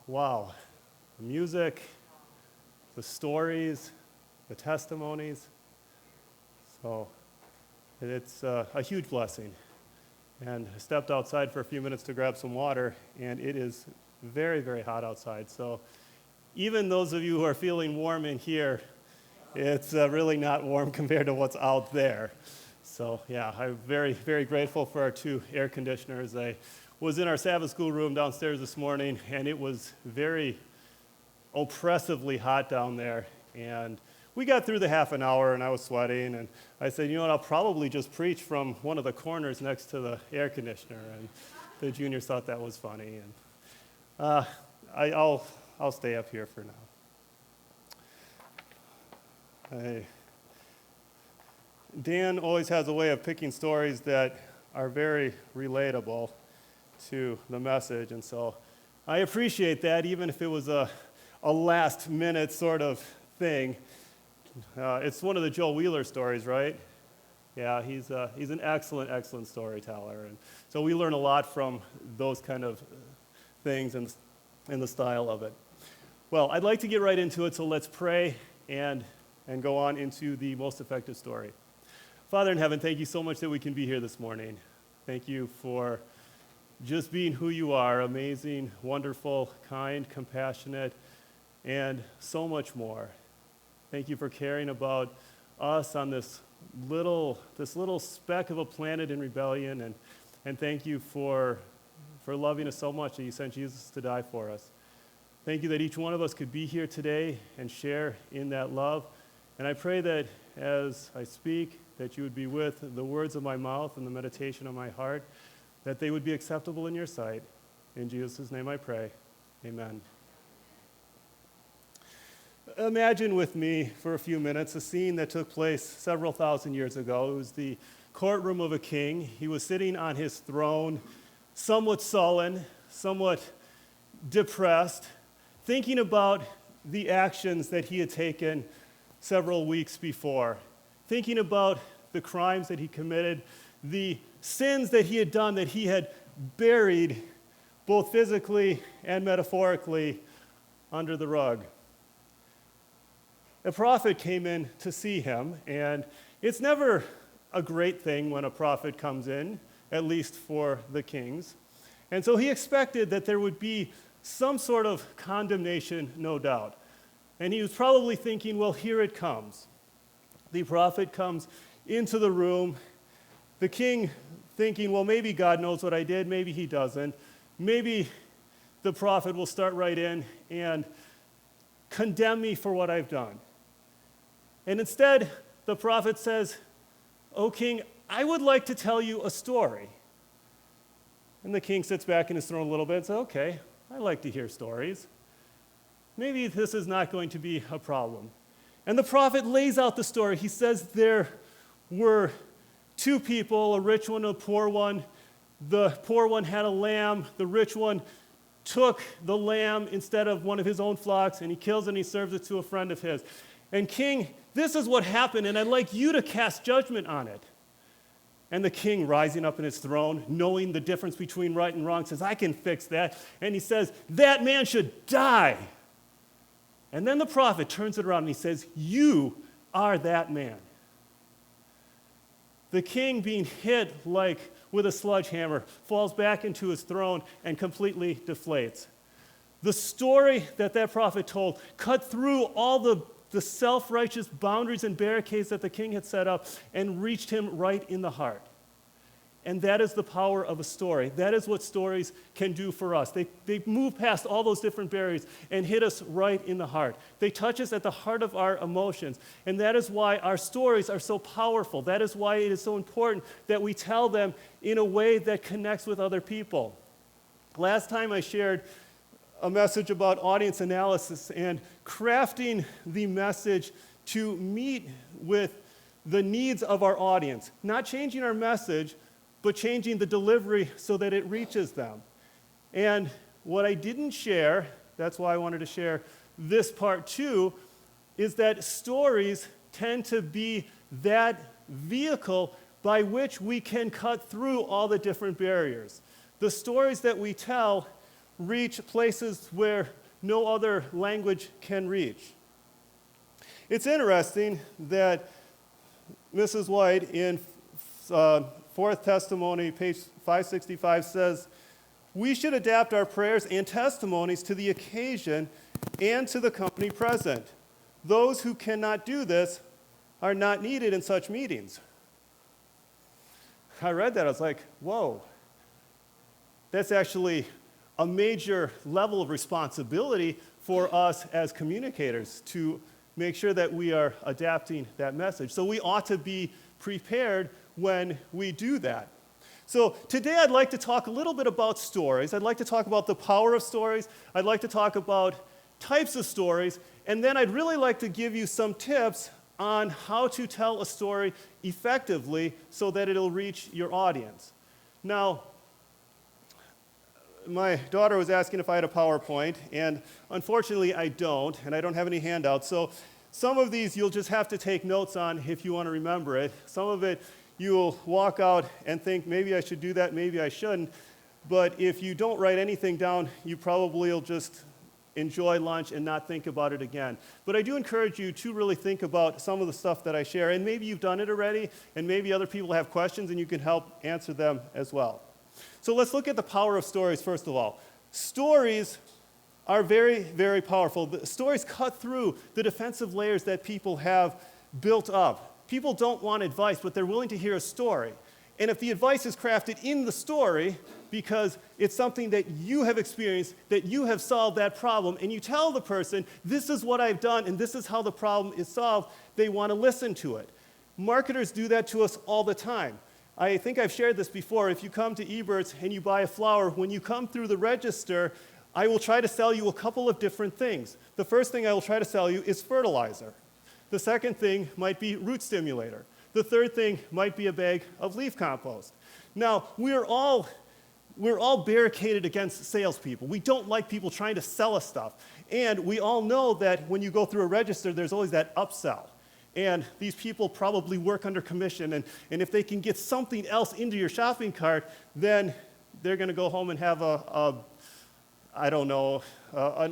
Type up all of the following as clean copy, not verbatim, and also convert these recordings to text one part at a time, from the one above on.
Wow. The music, the stories, the testimonies. So it's a huge blessing. And I stepped outside for a few minutes to grab some water, and it is very, very hot outside. So even those of you who are feeling warm in here, it's really not warm compared to what's out there. So yeah, I'm very, very grateful for our two air conditioners. I was in our Sabbath school room downstairs this morning, and it was very oppressively hot down there. And we got through the half an hour, and I was sweating, and I said, you know what, I'll probably just preach from one of the corners next to the air conditioner. And the juniors thought that was funny. And I'll stay up here for now. Dan always has a way of picking stories that are very relatable to the message, and so I appreciate that, even if it was a last-minute sort of thing. It's one of the Joe Wheeler stories, right? Yeah, he's an excellent, excellent storyteller, and so we learn a lot from those kind of things and the style of it. Well, I'd like to get right into it, so let's pray and go on into the most effective story. Father in heaven, thank you so much that we can be here this morning. Thank you for just being who you are, amazing, wonderful, kind, compassionate, and so much more. Thank you for caring about us on this little speck of a planet in rebellion, and thank you for loving us so much that you sent Jesus to die for us. Thank you that each one of us could be here today and share in that love. And I pray that as I speak, that you would be with the words of my mouth and the meditation of my heart, that they would be acceptable in your sight. In Jesus' name I pray. Amen. Imagine with me for a few minutes a scene that took place several thousand years ago. It was the courtroom of a king. He was sitting on his throne, somewhat sullen, somewhat depressed, thinking about the actions that he had taken several weeks before, thinking about the crimes that he committed, the sins that he had done, that he had buried both physically and metaphorically under the rug. A prophet came in to see him, and it's never a great thing when a prophet comes in, at least for the kings. And so he expected that there would be some sort of condemnation, no doubt. And he was probably thinking, well, here it comes. The prophet comes into the room, the king thinking, well, maybe God knows what I did, maybe he doesn't. Maybe the prophet will start right in and condemn me for what I've done. And instead, the prophet says, "O king, I would like to tell you a story." And the king sits back in his throne a little bit and says, okay, I like to hear stories. Maybe this is not going to be a problem. And the prophet lays out the story. He says there were two people, a rich one and a poor one. The poor one had a lamb. The rich one took the lamb instead of one of his own flocks, and he kills it and he serves it to a friend of his. And king, this is what happened, and I'd like you to cast judgment on it. And the king, rising up in his throne, knowing the difference between right and wrong, says, I can fix that. And he says, that man should die. And then the prophet turns it around and he says, you are that man. The king, being hit like with a sledgehammer, falls back into his throne and completely deflates. The story that prophet told cut through all the self-righteous boundaries and barricades that the king had set up and reached him right in the heart. And that is the power of a story. That is what stories can do for us. They move past all those different barriers and hit us right in the heart. They touch us at the heart of our emotions. And that is why our stories are so powerful. That is why it is so important that we tell them in a way that connects with other people. Last time I shared a message about audience analysis and crafting the message to meet with the needs of our audience. Not changing our message, but changing the delivery so that it reaches them. And what I didn't share, that's why I wanted to share this part too, is that stories tend to be that vehicle by which we can cut through all the different barriers. The stories that we tell reach places where no other language can reach. It's interesting that Mrs. White in Fourth Testimony, page 565, says, "We should adapt our prayers and testimonies to the occasion and to the company present. Those who cannot do this are not needed in such meetings." I read that, I was like, whoa, that's actually a major level of responsibility for us as communicators to make sure that we are adapting that message. So we ought to be prepared when we do that. So today I'd like to talk a little bit about stories. I'd like to talk about the power of stories. I'd like to talk about types of stories. And then I'd really like to give you some tips on how to tell a story effectively so that it'll reach your audience. Now, my daughter was asking if I had a PowerPoint, and unfortunately I don't, and I don't have any handouts. So some of these you'll just have to take notes on if you want to remember it. Some of it you'll walk out and think, maybe I should do that, maybe I shouldn't. But if you don't write anything down, you probably will just enjoy lunch and not think about it again. But I do encourage you to really think about some of the stuff that I share, and maybe you've done it already, and maybe other people have questions and you can help answer them as well. So let's look at the power of stories first of all. Stories are very, very powerful. The stories cut through the defensive layers that people have built up. People don't want advice, but they're willing to hear a story. And if the advice is crafted in the story because it's something that you have experienced, that you have solved that problem, and you tell the person, this is what I've done and this is how the problem is solved, they want to listen to it. Marketers do that to us all the time. I think I've shared this before. If you come to Ebert's and you buy a flower, when you come through the register, I will try to sell you a couple of different things. The first thing I will try to sell you is fertilizer. The second thing might be root stimulator. The third thing might be a bag of leaf compost. Now, we're all barricaded against salespeople. We don't like people trying to sell us stuff. And we all know that when you go through a register, there's always that upsell. And these people probably work under commission, and if they can get something else into your shopping cart, then they're going to go home and have an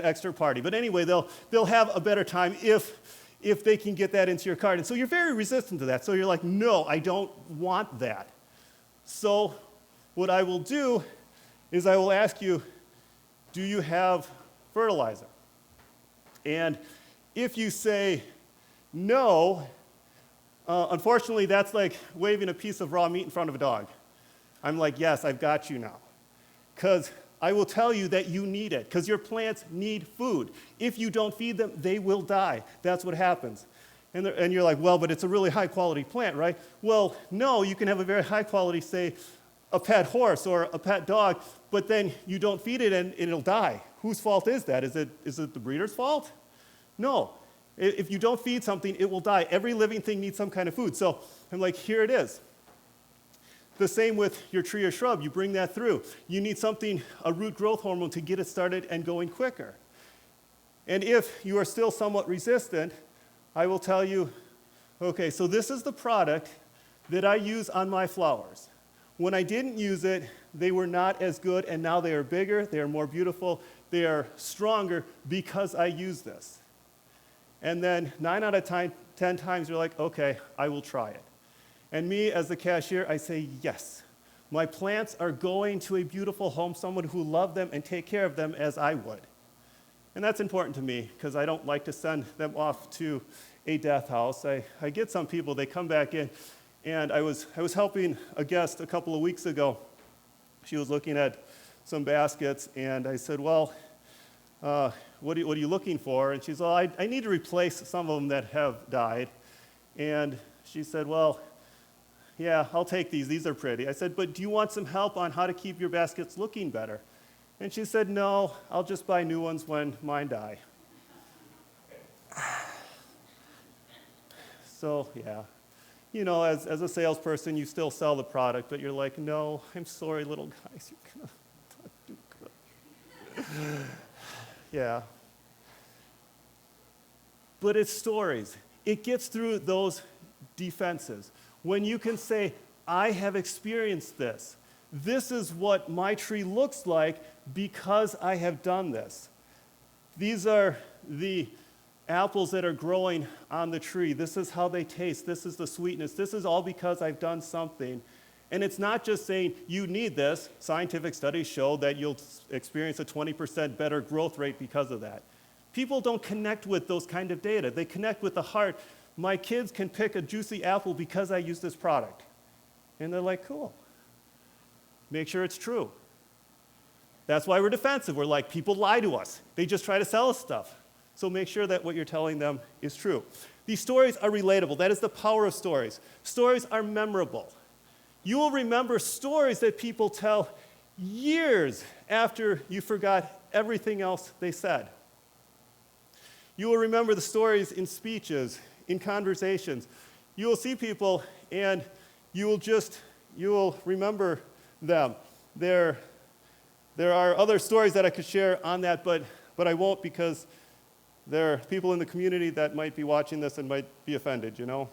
extra party. But anyway, they'll have a better time if they can get that into your cart. And so you're very resistant to that. So you're like, no, I don't want that. So what I will do is I will ask you, do you have fertilizer? And if you say no, unfortunately, that's like waving a piece of raw meat in front of a dog. I'm like, yes, I've got you now. Because I will tell you that you need it, because your plants need food. If you don't feed them, they will die. That's what happens. And you're like, well, but it's a really high-quality plant, right? Well, no, you can have a very high-quality, say, a pet horse or a pet dog, but then you don't feed it and it'll die. Whose fault is that? Is it the breeder's fault? No. If you don't feed something, it will die. Every living thing needs some kind of food. So I'm like, here it is. The same with your tree or shrub. You bring that through. You need something, a root growth hormone, to get it started and going quicker. And if you are still somewhat resistant, I will tell you, okay, so this is the product that I use on my flowers. When I didn't use it, they were not as good, and now they are bigger, they are more beautiful, they are stronger because I use this. And then 9 out of 10 times you're like, okay, I will try it. And me as the cashier, I say, yes. My plants are going to a beautiful home, someone who loved them and take care of them as I would. And that's important to me because I don't like to send them off to a death house. I get some people, they come back in, and I was helping a guest a couple of weeks ago. She was looking at some baskets, and I said, well, what are you looking for? And she said, well, I need to replace some of them that have died. And she said, well, yeah, I'll take these. These are pretty. I said, but do you want some help on how to keep your baskets looking better? And she said, no, I'll just buy new ones when mine die. So, yeah. You know, as a salesperson, you still sell the product, but you're like, no, I'm sorry, little guys, you're going to do good. Yeah. But it's stories. It gets through those defenses. When you can say, I have experienced this. This is what my tree looks like because I have done this. These are the apples that are growing on the tree. This is how they taste. This is the sweetness. This is all because I've done something. And it's not just saying you need this. Scientific studies show that you'll experience a 20% better growth rate because of that. People don't connect with those kind of data. They connect with the heart. My kids can pick a juicy apple because I use this product. And they're like, cool. Make sure it's true. That's why we're defensive. We're like, people lie to us. They just try to sell us stuff. So make sure that what you're telling them is true. These stories are relatable. That is the power of stories. Stories are memorable. You will remember stories that people tell years after you forgot everything else they said. You will remember the stories in speeches, in conversations. You will see people and you will remember them. There are other stories that I could share on that, but I won't because there are people in the community that might be watching this and might be offended, you know?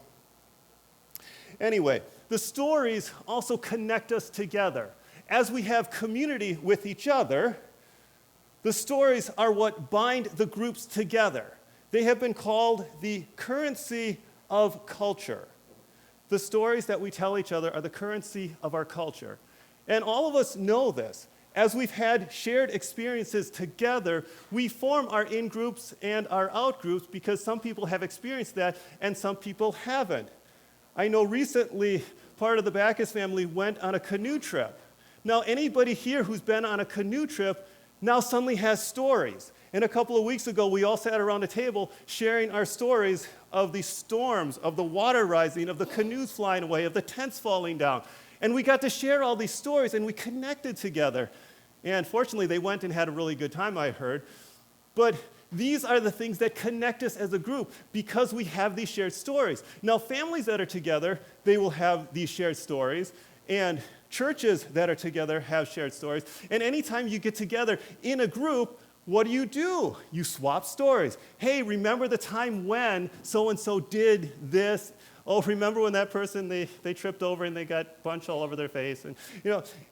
Anyway, the stories also connect us together. As we have community with each other, the stories are what bind the groups together. They have been called the currency of culture. The stories that we tell each other are the currency of our culture. And all of us know this. As we've had shared experiences together, we form our in-groups and our out-groups because some people have experienced that and some people haven't. I know recently part of the Backus family went on a canoe trip. Now, anybody here who's been on a canoe trip now suddenly has stories. And a couple of weeks ago, we all sat around a table sharing our stories of the storms, of the water rising, of the canoes flying away, of the tents falling down. And we got to share all these stories, and we connected together. And fortunately, they went and had a really good time, I heard. But these are the things that connect us as a group because we have these shared stories. Now, families that are together, they will have these shared stories. And churches that are together have shared stories. And anytime you get together in a group, what do? You swap stories. Hey, remember the time when so-and-so did this? Oh, remember when that person, they tripped over and they got punch all over their face? And,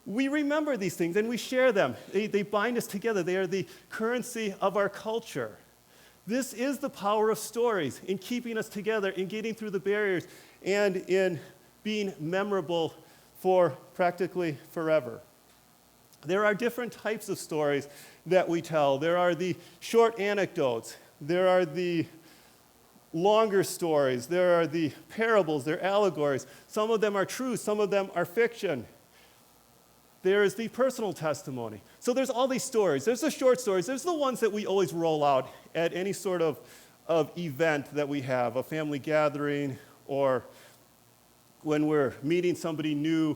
we remember these things and we share them. They bind us together. They are the currency of our culture. This is the power of stories in keeping us together, in getting through the barriers, and in being memorable for practically forever. There are different types of stories that we tell. There are the short anecdotes. There are the longer stories. There are the parables. There are allegories. Some of them are true. Some of them are fiction. There is the personal testimony. So there's all these stories. There's the short stories. There's the ones that we always roll out at any sort of event that we have, a family gathering, or when we're meeting somebody new,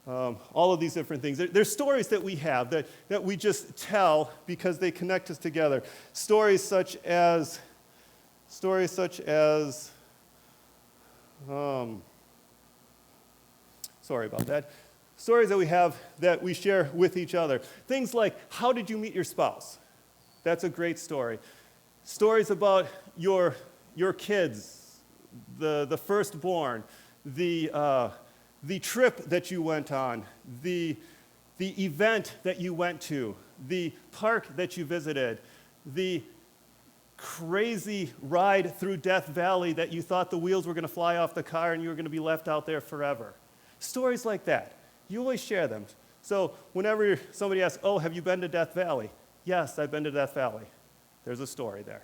all of these different things. There's stories that we have that we just tell because they connect us together. Stories such as, sorry about that. Stories that we have that we share with each other. Things like, how did you meet your spouse? That's a great story. Stories about your kids, the firstborn, the trip that you went on, the event that you went to, the park that you visited, the crazy ride through Death Valley that you thought the wheels were going to fly off the car and you were going to be left out there forever. Stories like that. You always share them. So whenever somebody asks, oh, have you been to Death Valley? Yes, I've been to Death Valley. There's a story there.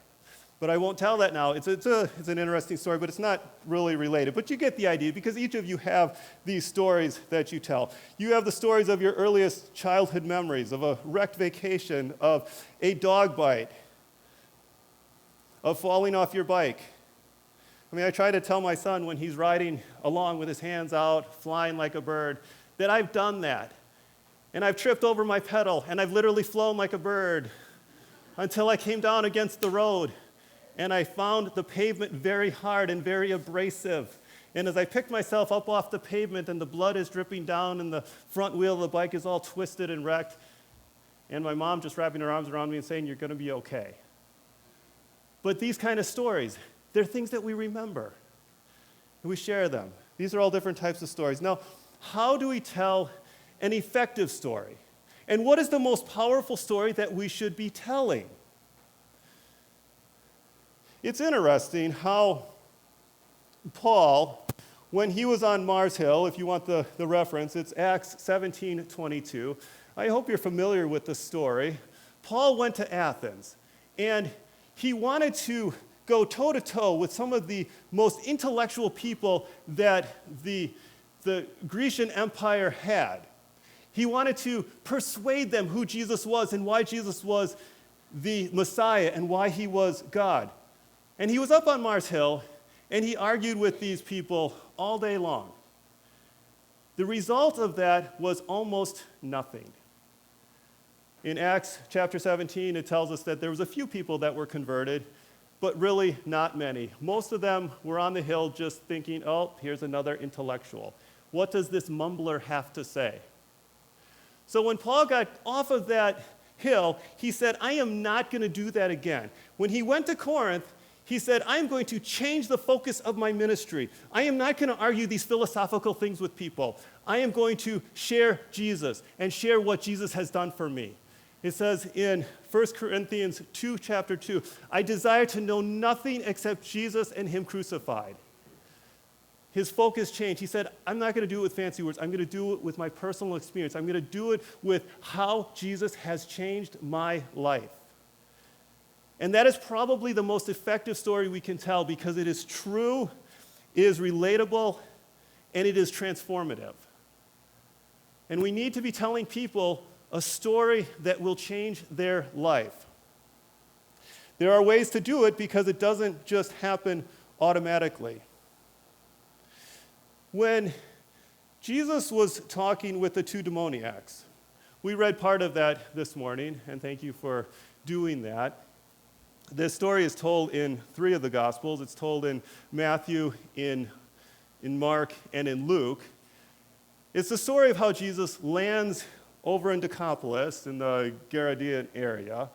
But I won't tell that now. It's an interesting story, but it's not really related. But you get the idea because each of you have these stories that you tell. You have the stories of your earliest childhood memories, of a wrecked vacation, of a dog bite, of falling off your bike. I mean, I try to tell my son when he's riding along with his hands out, flying like a bird, that I've done that. And I've tripped over my pedal, and I've literally flown like a bird until I came down against the road. And I found the pavement very hard and very abrasive. And as I picked myself up off the pavement and the blood is dripping down and the front wheel of the bike is all twisted and wrecked, and my mom just wrapping her arms around me and saying, you're going to be okay. But these kind of stories, they're things that we remember. And we share them. These are all different types of stories. Now, how do we tell an effective story? And what is the most powerful story that we should be telling? It's interesting how Paul, when he was on Mars Hill, if you want the reference, it's Acts 17:22. I hope you're familiar with the story. Paul went to Athens, and he wanted to go toe-to-toe with some of the most intellectual people that the Grecian Empire had. He wanted to persuade them who Jesus was and why Jesus was the Messiah and why he was God. And he was up on Mars Hill, and he argued with these people all day long. The result of that was almost nothing. In Acts chapter 17, it tells us that there was a few people that were converted, but really not many. Most of them were on the hill just thinking, oh, here's another intellectual. What does this mumbler have to say? So when Paul got off of that hill, he said, I am not going to do that again. When he went to Corinth, he said, I am going to change the focus of my ministry. I am not going to argue these philosophical things with people. I am going to share Jesus and share what Jesus has done for me. It says in 1 Corinthians 2, chapter 2, I desire to know nothing except Jesus and him crucified. His focus changed. He said, I'm not going to do it with fancy words. I'm going to do it with my personal experience. I'm going to do it with how Jesus has changed my life. And that is probably the most effective story we can tell because it is true, it is relatable, and it is transformative. And we need to be telling people a story that will change their life. There are ways to do it because it doesn't just happen automatically. When Jesus was talking with the two demoniacs, we read part of that this morning, and thank you for doing that. This story is told in 3 of the Gospels. It's told in Matthew, in Mark, and in Luke. It's the story of how Jesus lands over in Decapolis, in the Gerasean area.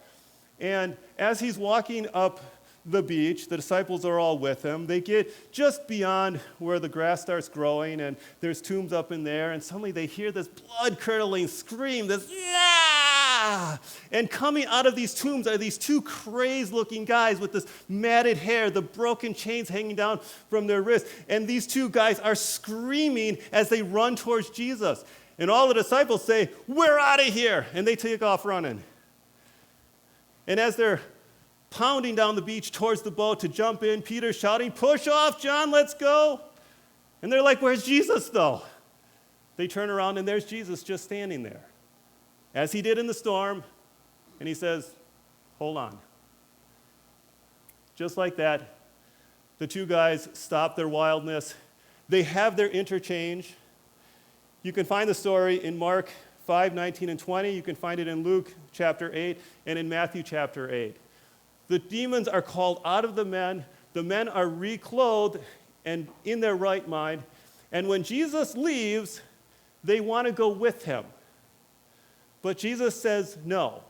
And as he's walking up the beach, the disciples are all with him. They get just beyond where the grass starts growing, and there's tombs up in there, and suddenly they hear this blood-curdling scream, this, yeah! And coming out of these tombs are these 2 crazed-looking guys with this matted hair, the broken chains hanging down from their wrists. And these 2 guys are screaming as they run towards Jesus. And all the disciples say, we're out of here, and they take off running. And as they're pounding down the beach towards the boat to jump in, Peter's shouting, push off, John, let's go. And they're like, where's Jesus, though? They turn around, and there's Jesus just standing there, as he did in the storm, and he says, hold on. Just like that, the 2 guys stop their wildness. They have their interchange. You can find the story in Mark 5, 19, and 20. You can find it in Luke chapter 8 and in Matthew chapter 8. The demons are called out of the men. The men are reclothed and in their right mind. And when Jesus leaves, they want to go with him. But Jesus says no.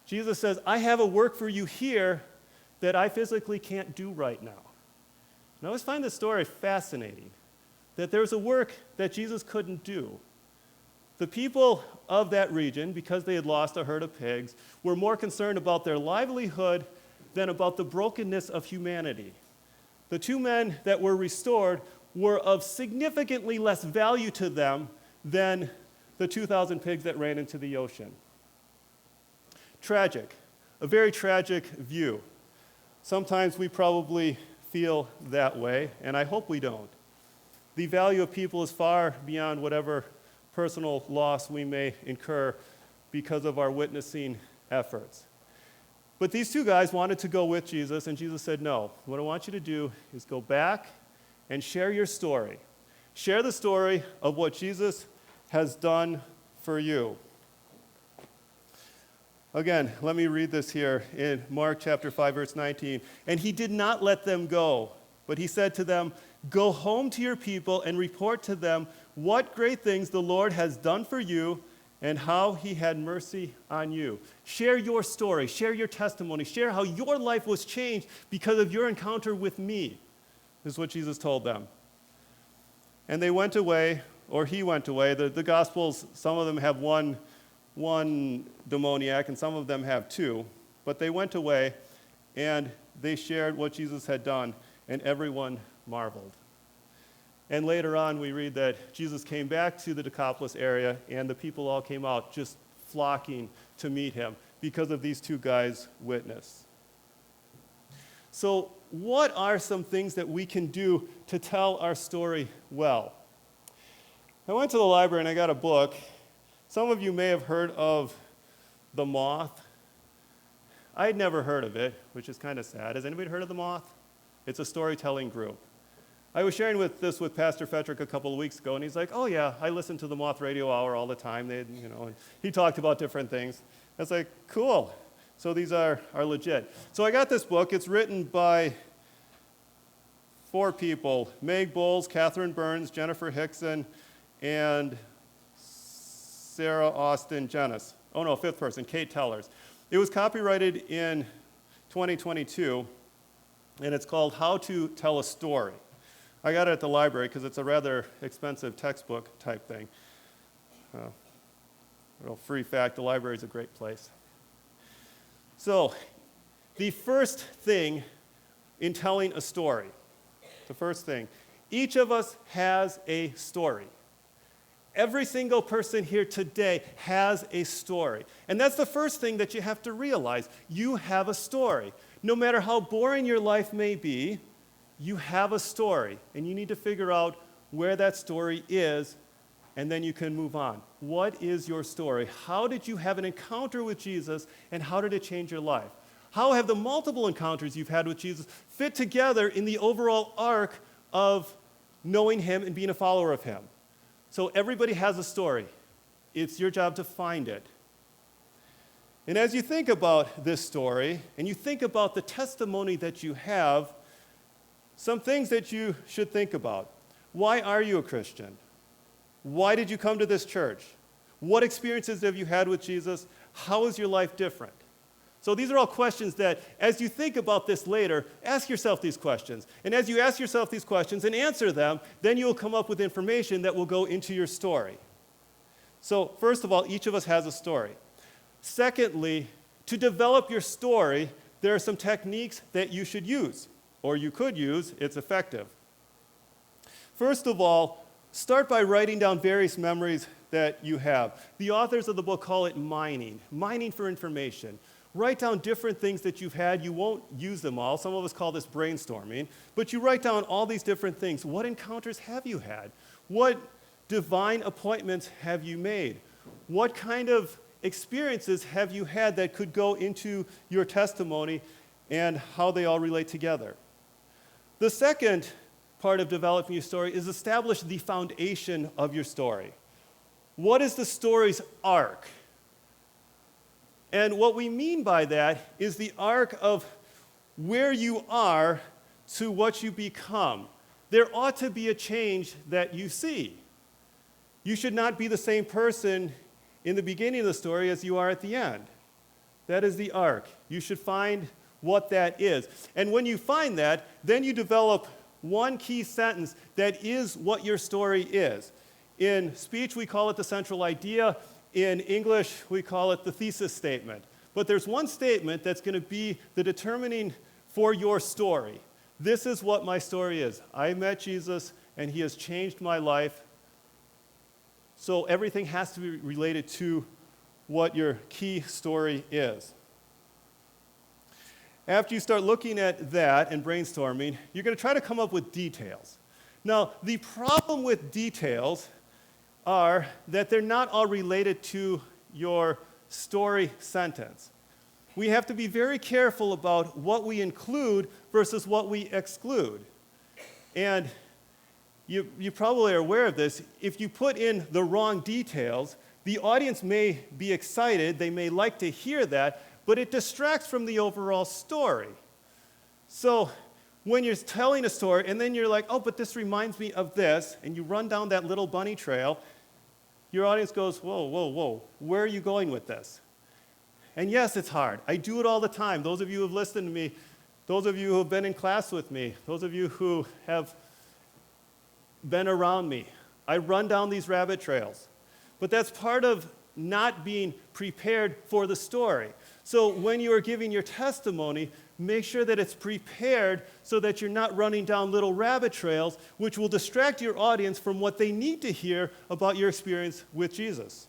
Jesus says, I have a work for you here that I physically can't do right now. And I always find this story fascinating, that there's a work that Jesus couldn't do. The people of that region, because they had lost a herd of pigs, were more concerned about their livelihood than about the brokenness of humanity. The 2 men that were restored were of significantly less value to them than the 2,000 pigs that ran into the ocean. Tragic, a very tragic view. Sometimes we probably feel that way, and I hope we don't. The value of people is far beyond whatever personal loss we may incur because of our witnessing efforts. But these 2 guys wanted to go with Jesus, and Jesus said, no, what I want you to do is go back and share your story. Share the story of what Jesus has done for you. Again, let me read this here in Mark chapter 5, verse 19. And he did not let them go, but he said to them, go home to your people and report to them what great things the Lord has done for you and how he had mercy on you. Share your story, share your testimony, share how your life was changed because of your encounter with me, is what Jesus told them. And they went away, or he went away. The Gospels, some of them have one one demoniac, and some of them have two, but they went away and they shared what Jesus had done, and everyone marveled. And later on, we read that Jesus came back to the Decapolis area, and the people all came out just flocking to meet him because of these two guys' witness. So, what are some things that we can do to tell our story well? I went to the library and I got a book. Some of you may have heard of The Moth. I had never heard of it, which is kind of sad. Has anybody heard of The Moth? It's a storytelling group. I was sharing this with Pastor Fetrick a couple of weeks ago, and he's like, oh yeah, I listen to the Moth Radio Hour all the time. And he talked about different things. I was like, cool. So these are legit. So I got this book. It's written by 4 people, Meg Bowles, Catherine Burns, Jennifer Hickson, and Sarah Austin Jennis. Oh no, 5th person, Kate Tellers. It was copyrighted in 2022, and it's called How to Tell a Story. I got it at the library because it's a rather expensive textbook type thing. Free fact, the library is a great place. So, the first thing in telling a story, each of us has a story. Every single person here today has a story. And that's the first thing that you have to realize. You have a story. No matter how boring your life may be, you have a story. And you need to figure out where that story is, and then you can move on. What is your story? How did you have an encounter with Jesus, and how did it change your life? How have the multiple encounters you've had with Jesus fit together in the overall arc of knowing him and being a follower of him? So everybody has a story. It's your job to find it. And as you think about this story, and you think about the testimony that you have, some things that you should think about. Why are you a Christian? Why did you come to this church? What experiences have you had with Jesus? How is your life different? So these are all questions that, as you think about this later, ask yourself these questions. And as you ask yourself these questions and answer them, then you will come up with information that will go into your story. So first of all, each of us has a story. Secondly, to develop your story, there are some techniques that you should use, or you could use. It's effective. First of all, start by writing down various memories that you have. The authors of the book call it mining for information. Write down different things that you've had. You won't use them all. Some of us call this brainstorming. But you write down all these different things. What encounters have you had? What divine appointments have you made? What kind of experiences have you had that could go into your testimony, and how they all relate together? The second part of developing your story is establish the foundation of your story. What is the story's arc? And what we mean by that is the arc of where you are to what you become. There ought to be a change that you see. You should not be the same person in the beginning of the story as you are at the end. That is the arc. You should find what that is. And when you find that, then you develop one key sentence that is what your story is. In speech, we call it the central idea. In English, we call it the thesis statement. But there's one statement that's going to be the determining for your story. This is what my story is. I met Jesus, and he has changed my life. So everything has to be related to what your key story is. After you start looking at that and brainstorming, you're going to try to come up with details. Now, the problem with details are that they're not all related to your story sentence. We have to be very careful about what we include versus what we exclude. And you probably are aware of this. If you put in the wrong details, the audience may be excited, they may like to hear that, but it distracts from the overall story. So when you're telling a story and then you're like, oh, but this reminds me of this, and you run down that little bunny trail, your audience goes, whoa, whoa, whoa, where are you going with this? And yes, it's hard. I do it all the time. Those of you who have listened to me, those of you who have been in class with me, those of you who have been around me, I run down these rabbit trails. But that's part of not being prepared for the story. So when you are giving your testimony, make sure that it's prepared so that you're not running down little rabbit trails, which will distract your audience from what they need to hear about your experience with Jesus.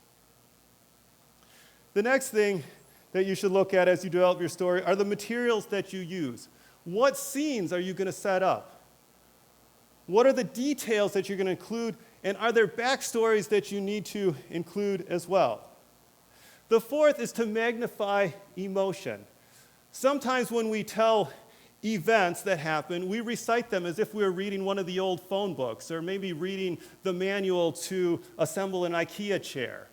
The next thing that you should look at as you develop your story are the materials that you use. What scenes are you going to set up? What are the details that you're going to include, and are there backstories that you need to include as well? The fourth is to magnify emotion. Sometimes when we tell events that happen, we recite them as if we were reading one of the old phone books, or maybe reading the manual to assemble an IKEA chair.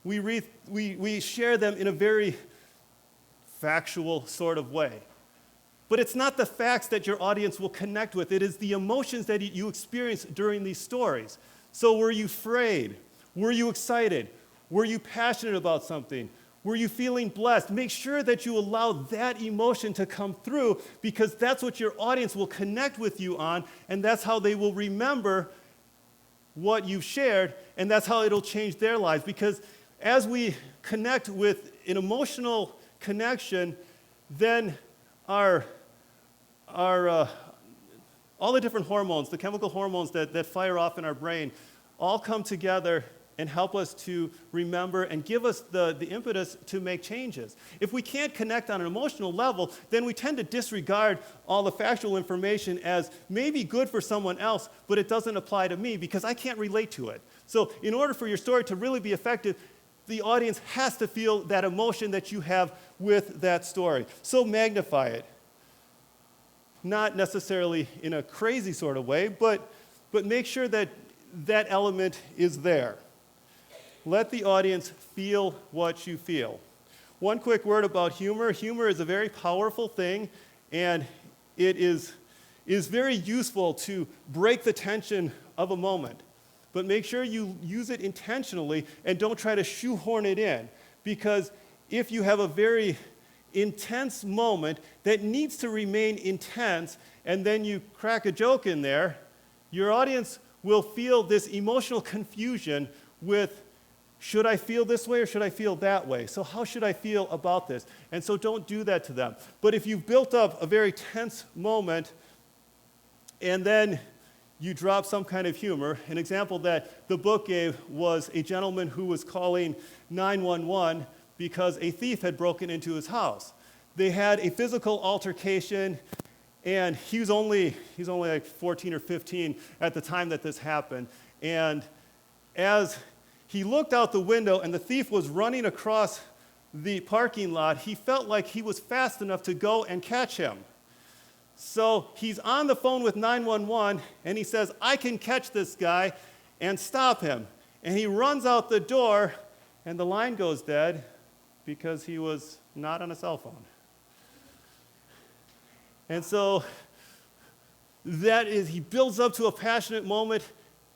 We share them in a very factual sort of way. But it's not the facts that your audience will connect with. It is the emotions that you experience during these stories. So were you afraid? Were you excited? Were you passionate about something? Were you feeling blessed? Make sure that you allow that emotion to come through, because that's what your audience will connect with you on, and that's how they will remember what you've shared, and that's how it'll change their lives. Because as we connect with an emotional connection, then all the different hormones, the chemical hormones that fire off in our brain, all come together and help us to remember and give us the impetus to make changes. If we can't connect on an emotional level, then we tend to disregard all the factual information as maybe good for someone else, but it doesn't apply to me because I can't relate to it. So in order for your story to really be effective, the audience has to feel that emotion that you have with that story. So magnify it. Not necessarily in a crazy sort of way, but make sure that that element is there. Let the audience feel what you feel. One quick word about humor. Humor is a very powerful thing, and it is very useful to break the tension of a moment. But make sure you use it intentionally and don't try to shoehorn it in, because if you have a very intense moment that needs to remain intense and then you crack a joke in there, your audience will feel this emotional confusion with, should I feel this way or should I feel that way? So how should I feel about this? And so don't do that to them. But if you've built up a very tense moment and then you drop some kind of humor, an example that the book gave was a gentleman who was calling 911 because a thief had broken into his house. They had a physical altercation, and he's only like 14 or 15 at the time that this happened. And as he looked out the window and the thief was running across the parking lot, he felt like he was fast enough to go and catch him. So he's on the phone with 911, and he says, I can catch this guy and stop him. And he runs out the door, and the line goes dead because he was not on a cell phone. And so he builds up to a passionate moment,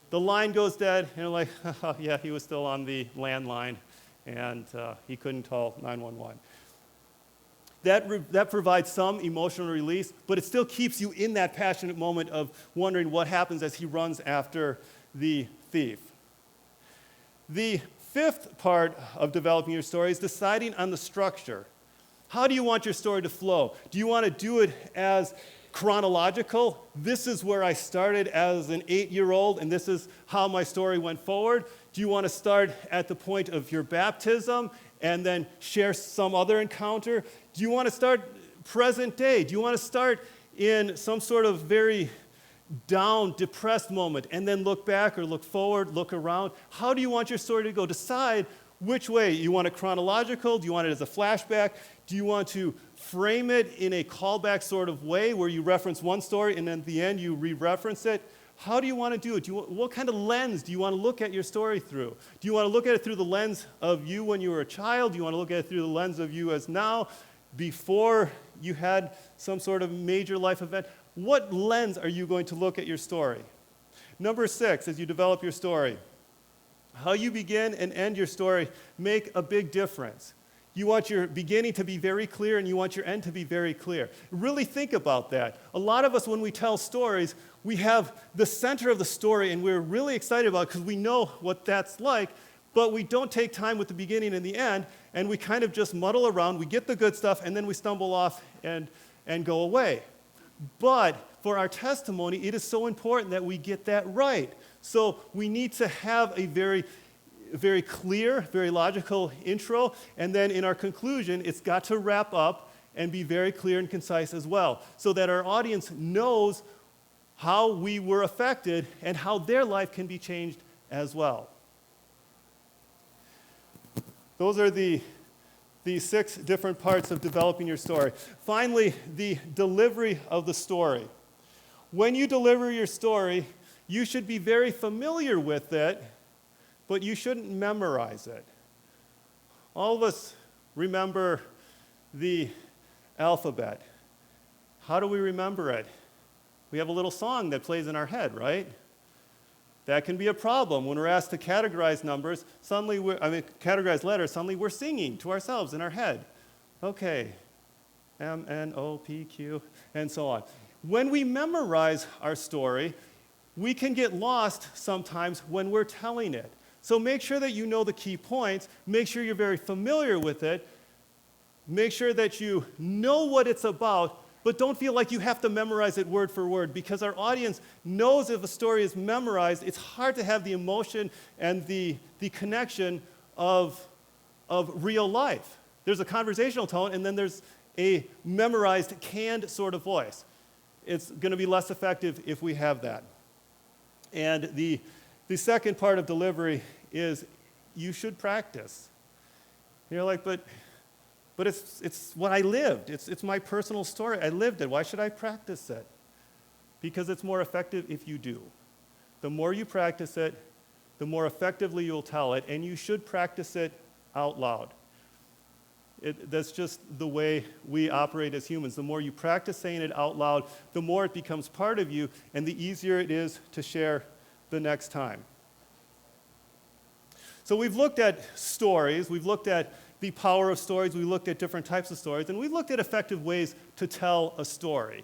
the line goes dead, and you're like, oh, yeah, he was still on the landline, and he couldn't call 911. That provides some emotional release, but it still keeps you in that passionate moment of wondering what happens as he runs after the thief. The fifth part of developing your story is deciding on the structure. How do you want your story to flow? Do you want to do it as chronological? This is where I started as an 8-year-old, and this is how my story went forward. Do you want to start at the point of your baptism and then share some other encounter? Do you want to start present day? Do you want to start in some sort of very down, depressed moment and then look back or look forward, look around? How do you want your story to go? Decide which way. You want it chronological? Do you want it as a flashback? Do you want to frame it in a callback sort of way where you reference one story and then at the end you re-reference it? How do you want to do it? What kind of lens do you want to look at your story through? Do you want to look at it through the lens of you when you were a child? Do you want to look at it through the lens of you as now, before you had some sort of major life event? What lens are you going to look at your story? Number 6, as you develop your story, how you begin and end your story make a big difference. You want your beginning to be very clear and you want your end to be very clear. Really think about that. A lot of us, when we tell stories, we have the center of the story and we're really excited about it because we know what that's like, but we don't take time with the beginning and the end, and we kind of just muddle around, we get the good stuff, and then we stumble off and go away. But for our testimony, it is so important that we get that right. So we need to have a very, very clear, very logical intro, and then in our conclusion, it's got to wrap up and be very clear and concise as well, so that our audience knows how we were affected and how their life can be changed as well. Those are the 6 different parts of developing your story. Finally, the delivery of the story. When you deliver your story, you should be very familiar with it, but you shouldn't memorize it. All of us remember the alphabet. How do we remember it? We have a little song that plays in our head, right? That can be a problem. When we're asked to categorize numbers, categorize letters, suddenly we're singing to ourselves in our head. Okay, M, N, O, P, Q, and so on. When we memorize our story, we can get lost sometimes when we're telling it. So make sure that you know the key points, make sure you're very familiar with it, make sure that you know what it's about, but don't feel like you have to memorize it word for word, because our audience knows if a story is memorized, it's hard to have the emotion and the connection of real life. There's a conversational tone, and then there's a memorized, canned sort of voice. It's going to be less effective if we have that. And the second part of delivery is you should practice. You're like, but it's what I lived. It's my personal story. I lived it. Why should I practice it? Because it's more effective if you do. The more you practice it, the more effectively you'll tell it, and you should practice it out loud. That's just the way we operate as humans. The more you practice saying it out loud, the more it becomes part of you, and the easier it is to share the next time. So we've looked at stories, we've looked at the power of stories, we looked at different types of stories, and we looked at effective ways to tell a story.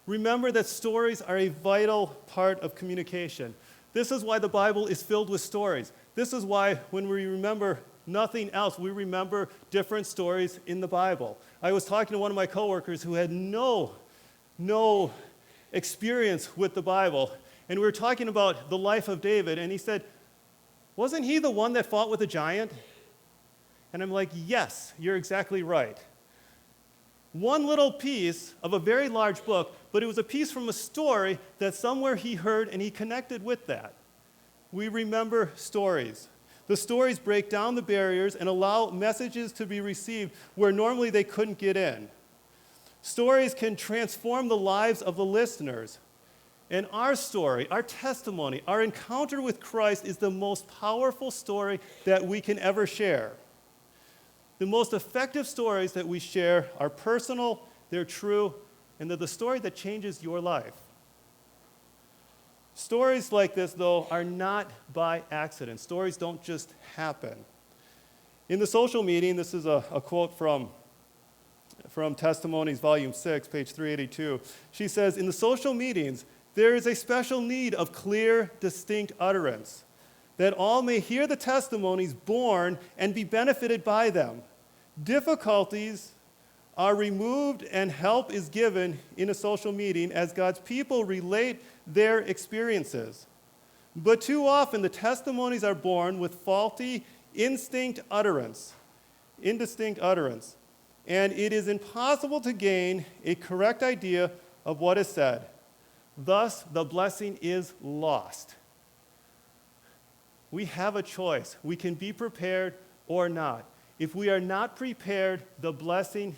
Remember that stories are a vital part of communication. This is why the Bible is filled with stories. This is why when we remember nothing else, we remember different stories in the Bible. I was talking to one of my coworkers who had no experience with the Bible, and we were talking about the life of David, and he said, "Wasn't he the one that fought with a giant?" And I'm like, yes, you're exactly right. One little piece of a very large book, but it was a piece from a story that somewhere he heard and he connected with that. We remember stories. The stories break down the barriers and allow messages to be received where normally they couldn't get in. Stories can transform the lives of the listeners. And our story, our testimony, our encounter with Christ is the most powerful story that we can ever share. The most effective stories that we share are personal, they're true, and they're the story that changes your life. Stories like this, though, are not by accident. Stories don't just happen. In the social meeting, this is a quote from Testimonies, Volume 6, page 382. She says, "In the social meetings, there is a special need of clear, distinct utterance, that all may hear the testimonies born and be benefited by them. Difficulties are removed and help is given in a social meeting as God's people relate their experiences. But too often the testimonies are born with faulty, indistinct utterance, and it is impossible to gain a correct idea of what is said. Thus, the blessing is lost." We have a choice. We can be prepared or not. If we are not prepared, the blessing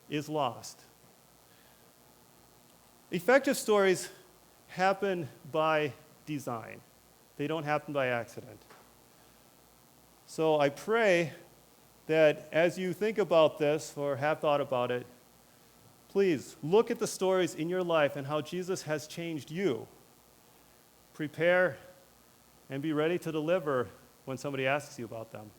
is lost. Effective stories happen by design. They don't happen by accident. So I pray that as you think about this or have thought about it, please look at the stories in your life and how Jesus has changed you. Prepare and be ready to deliver when somebody asks you about them.